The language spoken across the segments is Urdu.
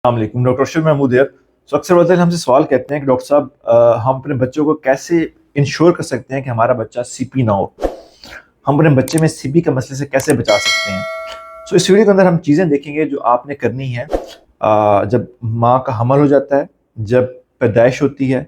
السلام علیکم، ڈاکٹر ارشد محمود ہے۔ اکثر وقت ہم سے سوال کرتے ہیں کہ ڈاکٹر صاحب ہم اپنے بچوں کو کیسے انشور کر سکتے ہیں کہ ہمارا بچہ سی پی نہ ہو، ہم اپنے بچے میں سی پی کے مسئلے سے کیسے بچا سکتے ہیں۔ اس ویڈیو کے اندر ہم چیزیں دیکھیں گے جو آپ نے کرنی ہے جب ماں کا حمل ہو جاتا ہے، جب پیدائش ہوتی ہے،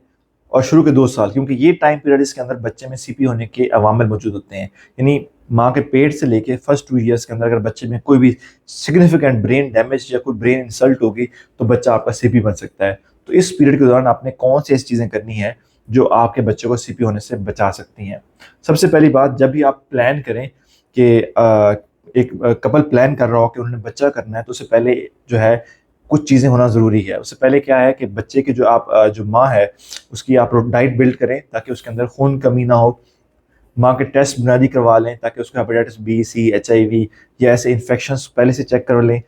اور شروع کے 2 سال، کیونکہ یہ ٹائم پیریڈ اس کے اندر بچے میں سی پی ہونے کے عوامل موجود ہوتے ہیں۔ یعنی ماں کے پیٹ سے لے کے فرسٹ 2 ایئرس کے اندر اگر بچے میں کوئی بھی سگنیفیکنٹ برین ڈیمیج یا کوئی برین انسلٹ ہوگی تو بچہ آپ کا سی پی بن سکتا ہے۔ تو اس پیریڈ کے دوران آپ نے کون سی ایسی چیزیں کرنی ہیں جو آپ کے بچے کو سی پی ہونے سے بچا سکتی ہیں۔ سب سے پہلی بات، جب بھی آپ پلان کریں کہ ایک کپل پلان کر رہا ہو کہ انہوں نے بچہ کرنا ہے، تو اس سے پہلے جو ہے کچھ چیزیں ہونا ضروری ہے۔ اس سے پہلے کیا ہے کہ بچے کی جو ماں ہے اس کی آپ ڈائٹ بلڈ کریں تاکہ اس کے اندر خون کمی نہ ہو۔ ماں کے ٹیسٹ بنیادی کروا لیں تاکہ اس کو hepatitis B, C, H I V یا ایسے انفیکشنس پہلے سے چیک کر لیں،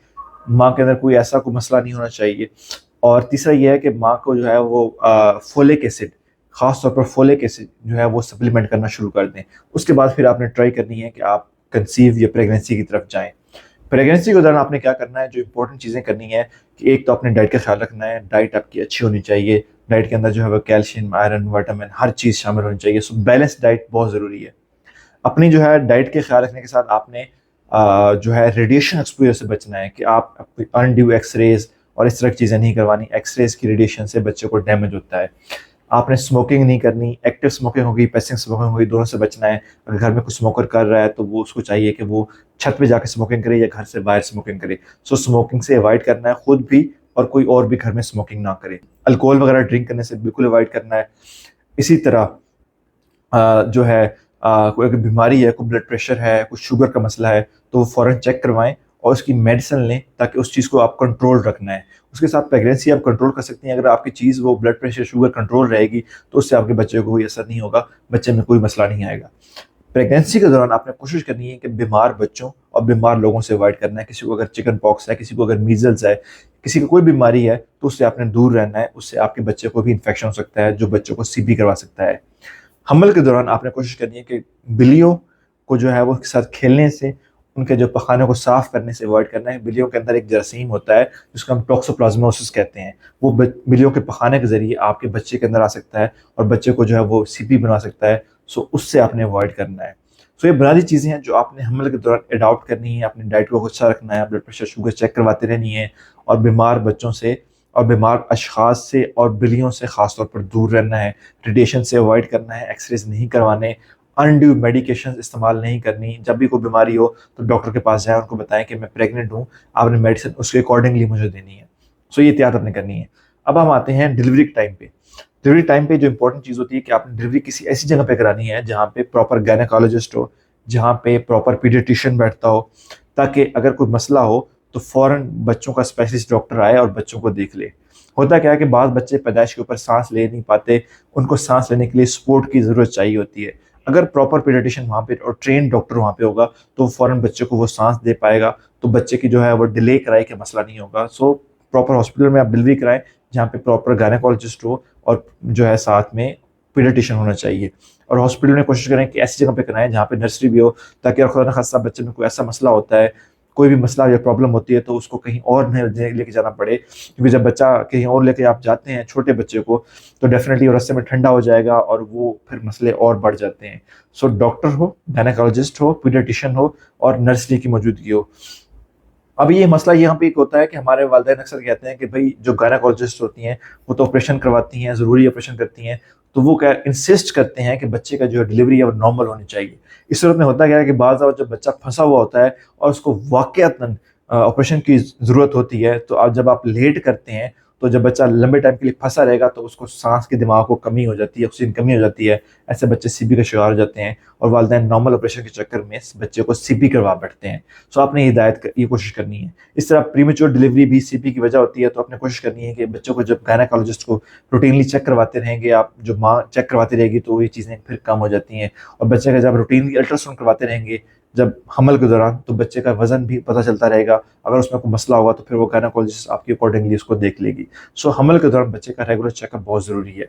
ماں کے اندر کوئی ایسا کوئی مسئلہ نہیں ہونا چاہیے۔ اور تیسرا یہ ہے کہ ماں کو جو ہے وہ فولک ایسڈ، خاص طور پر فولک ایسڈ جو ہے وہ سپلیمنٹ کرنا شروع کر دیں۔ اس کے بعد پھر آپ نے ٹرائی کرنی ہے کہ آپ کنسیو یا پریگنینسی کی طرف جائیں۔ پریگنینسی کے دوران آپ نے کیا کرنا ہے، جو امپورٹنٹ چیزیں کرنی ہے کہ ایک تو اپنے ڈائٹ کا خیال رکھنا ہے، ڈائٹ آپ کی اچھی ہونی چاہیے، ڈائٹ کے اندر جو ہے وہ کیلشیم، آئرن، وٹامن ہر چیز شامل ہونی چاہیے۔ سو بیلنس ڈائٹ بہت ضروری ہے۔ اپنی جو ہے ڈائٹ کے خیال رکھنے کے ساتھ آپ نے جو ہے ریڈیشن ایکسپوجر سے بچنا ہے کہ آپ انڈیو ایکس ریز اور اس طرح کی چیزیں نہیں کروانی۔ ایکس ریز کی ریڈیشن سے بچے کو ڈیمیج ہوتا ہے۔ آپ نے اسموکنگ نہیں کرنی، ایکٹیو اسموکنگ ہوگی، پیسنگ اسموکنگ ہوگی، دونوں سے بچنا ہے۔ اگر گھر میں کوئی اسموکر کر رہا ہے تو وہ اس کو چاہیے کہ وہ چھت پہ جا کے اسموکنگ کرے یا گھر سے باہر اسموکنگ کرے۔ سو اسموکنگ سے اوائڈ کرنا ہے، خود بھی اور کوئی اور بھی گھر میں اسموکنگ نہ کرے۔ الکوہل وغیرہ ڈرنک کرنے سے بالکل اوائڈ کرنا ہے۔ اسی طرح جو ہے کوئی اگر بیماری ہے، کوئی بلڈ پریشر ہے، کوئی شوگر کا مسئلہ ہے تو وہ فوراً چیک کروائیں اور اس کی میڈیسن لیں تاکہ اس چیز کو آپ کنٹرول رکھنا ہے۔ اس کے ساتھ پریگنینسی آپ کنٹرول کر سکتی ہیں۔ اگر آپ کی چیز وہ بلڈ پریشر، شوگر کنٹرول رہے گی تو اس سے آپ کے بچے کو کوئی اثر نہیں ہوگا، بچے میں کوئی مسئلہ نہیں آئے گا۔ پریگنینسی کے دوران آپ نے کوشش کرنی ہے کہ بیمار بچوں اور بیمار لوگوں سے اوائڈ کرنا ہے۔ کسی کو اگر چکن پاکس ہے، کسی کو اگر میزلز ہے، کسی کو کوئی بیماری ہے تو اس سے آپ نے دور رہنا ہے، اس سے آپ کے بچے کو بھی انفیکشن ہو سکتا ہے جو بچوں کو سی پی کروا سکتا ہے۔ حمل کے دوران آپ نے کوشش کرنی ہے کہ بلیوں کو جو ہے وہ کے ساتھ کھیلنے سے، ان کے جو پخانے کو صاف کرنے سے اوائڈ کرنا ہے۔ بلیوں کے اندر ایک جراثیم ہوتا ہے جس کو ہم ٹوکسوپلازموسس کہتے ہیں، وہ بلیوں کے پخانے کے ذریعے آپ کے بچے کے اندر آ سکتا ہے اور بچے کو جو ہے وہ سی پی بنا سکتا ہے۔ سو اس سے آپ نے اوائڈ کرنا ہے۔ سو یہ بنیادی چیزیں ہیں جو آپ نے حمل کے دوران اڈاپٹ کرنی ہے۔ اپنی ڈائٹ کو اچھا رکھنا ہے، بلڈ پریشر، شوگر چیک کرواتے رہنی ہے، اور بیمار بچوں سے اور بیمار اشخاص سے اور بلیوں سے خاص طور پر دور رہنا ہے۔ ریڈیشن سے اوائڈ کرنا ہے، ایکس ریز نہیں کروانے، انڈیو میڈیکیشن استعمال نہیں کرنی۔ جب بھی کوئی بیماری ہو تو ڈاکٹر کے پاس جائیں، ان کو بتائیں کہ میں پریگننٹ ہوں، آپ نے میڈیسن اس کے اکارڈنگلی مجھے دینی ہے۔ سو یہ احتیاط آپ نے کرنی ہے۔ اب ہم آتے ہیں ڈلیوری کے ٹائم پہ۔ ڈلیوری ٹائم پہ جو امپورٹنٹ چیز ہوتی ہے کہ آپ نے ڈلیوری کسی ایسی جگہ پہ کرانی ہے جہاں پہ پراپر گائنیکالوجسٹ ہو، جہاں پہ پراپر پیڈیٹیشین بیٹھتا ہو، تاکہ اگر کوئی مسئلہ ہو تو فوراً بچوں کا اسپیشلسٹ ڈاکٹر آئے اور بچوں کو دیکھ لے۔ ہوتا کیا ہے کہ بعض بچے پیدائش کے اوپر سانس لے نہیں پاتے، ان کو سانس لینے کے لیے سپورٹ کی ضرورت چاہیے ہوتی ہے۔ اگر پراپر پیڈیٹیشین وہاں پہ اور ٹرینڈ ڈاکٹر وہاں پہ ہوگا تو فوراً بچے کو وہ سانس دے پائے گا، تو بچے کی جو ہے وہ ڈیلے کرائے کہ مسئلہ نہیں ہوگا۔ سو پراپر ہاسپٹل میں آپ ڈلیوری کرائیں جہاں پہ پراپر گائنیکالوجسٹ ہو اور جو ہے ساتھ میں پیڈیٹیشین ہونا چاہیے۔ اور ہاسپٹل میں کوشش کریں کہ ایسی جگہ پہ کرائیں جہاں پہ نرسری بھی ہو، تاکہ خدا نخواستہ بچے میں کوئی ایسا مسئلہ ہوتا ہے، کوئی بھی مسئلہ یا پرابلم ہوتی ہے تو اس کو کہیں اور نہیں لے کے جانا پڑے، کیونکہ جب بچہ کہیں اور لے کے آپ جاتے ہیں چھوٹے بچے کو تو ڈیفینیٹلی رستے میں ٹھنڈا ہو جائے گا اور وہ پھر مسئلے اور بڑھ جاتے ہیں۔ سو ڈاکٹر ہو، گائنیکالوجسٹ ہو، پیڈیٹیشین ہو اور نرسری کی موجودگی ہو۔ اب یہ مسئلہ یہاں پہ ایک ہوتا ہے کہ ہمارے والدین اکثر کہتے ہیں کہ بھائی جو گائنیکالوجسٹ ہوتی ہیں وہ تو آپریشن کرواتی ہیں، ضروری آپریشن کرتی ہیں، تو وہ کیا انسسٹ کرتے ہیں کہ بچے کا جو ڈلیوری ہے وہ نارمل ہونی چاہیے۔ اس صورت میں ہوتا کیا ہے کہ بعض اوقات جب بچہ پھنسا ہوا ہوتا ہے اور اس کو واقعتاً آپریشن کی ضرورت ہوتی ہے، تو جب آپ لیٹ کرتے ہیں تو جب بچہ لمبے ٹائم کے لیے پھنسا رہے گا تو اس کو سانس کی دماغ کو کمی ہو جاتی ہے، آکسیجن کمی ہو جاتی ہے، ایسے بچے سی پی کا شکار ہو جاتے ہیں اور والدین نارمل آپریشن کے چکر میں بچے کو سی پی کروا بیٹھتے ہیں۔ سو آپ نے یہ کوشش کرنی ہے۔ اس طرح پریمیچور ڈلیوری بھی سی پی کی وجہ ہوتی ہے، تو آپ نے کوشش کرنی ہے کہ بچوں کو جب گائنیکالوجسٹ کو روٹینلی چیک کرواتے رہیں گے آپ، جو ماں چیک کرواتی رہے گی تو یہ چیزیں پھر کم ہو جاتی ہیں۔ اور بچے کا جب روٹینلی الٹرا ساؤنڈ کرواتے رہیں گے جب حمل کے دوران تو بچے کا وزن بھی پتہ چلتا رہے گا، اگر اس میں کوئی مسئلہ ہوگا تو پھر وہ گائنیکالوجسٹ آپ کے اکارڈنگلی اس کو دیکھ لے گی۔ سو حمل کے دوران بچے کا ریگولر چیک اپ بہت ضروری ہے۔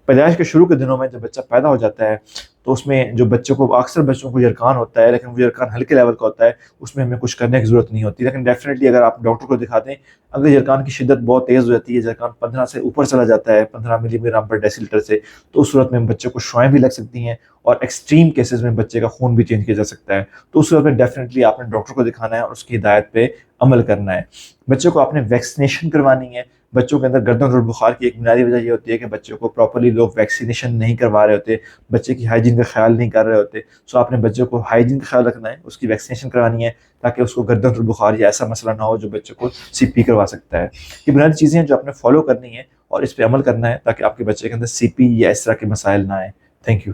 پیدائش کے شروع کے دنوں میں جب بچہ پیدا ہو جاتا ہے تو اس میں جو بچوں کو اکثر بچوں کو یرکان ہوتا ہے، لیکن وہ یرکان ہلکے لیول کا ہوتا ہے، اس میں ہمیں کچھ کرنے کی ضرورت نہیں ہوتی. لیکن ڈیفینیٹلی اگر آپ ڈاکٹر کو دکھا دیں، اگر یرکان کی شدت بہت تیز ہو جاتی ہے، یرکان 15 سے اوپر چلا جاتا ہے 15 ملی گرام پر ڈیسی لیٹر سے، تو اس صورت میں بچے کو شوائیں بھی لگ سکتی ہیں اور ایکسٹریم کیسز میں بچے کا خون بھی چینج کیا جا سکتا ہے. تو اس صورت میں ڈیفینیٹلی آپ نے ڈاکٹر کو دکھانا ہے اور اس کی ہدایت پہ عمل کرنا ہے. بچوں کو آپ نے ویکسینیشن کروانی ہے. بچوں کے اندر گردن اور بخار کی ایک بنیادی وجہ یہ ہوتی ہے کہ بچوں کو پراپرلی لوگ ویکسینیشن نہیں کروا رہے ہوتے، بچے کی ہائیجین کا خیال نہیں کر رہے ہوتے. سو آپ نے بچوں کو ہائیجین کا خیال رکھنا ہے، اس کی ویکسینیشن کروانی ہے تاکہ اس کو گردن اور بخار یا ایسا مسئلہ نہ ہو جو بچوں کو سی پی کروا سکتا ہے. یہ بنیادی چیزیں ہیں جو آپ نے فالو کرنی ہے اور اس پہ عمل کرنا ہے تاکہ آپ کے بچے کے اندر سی پی یا اس طرح کے مسائل نہ آئیں. Thank you.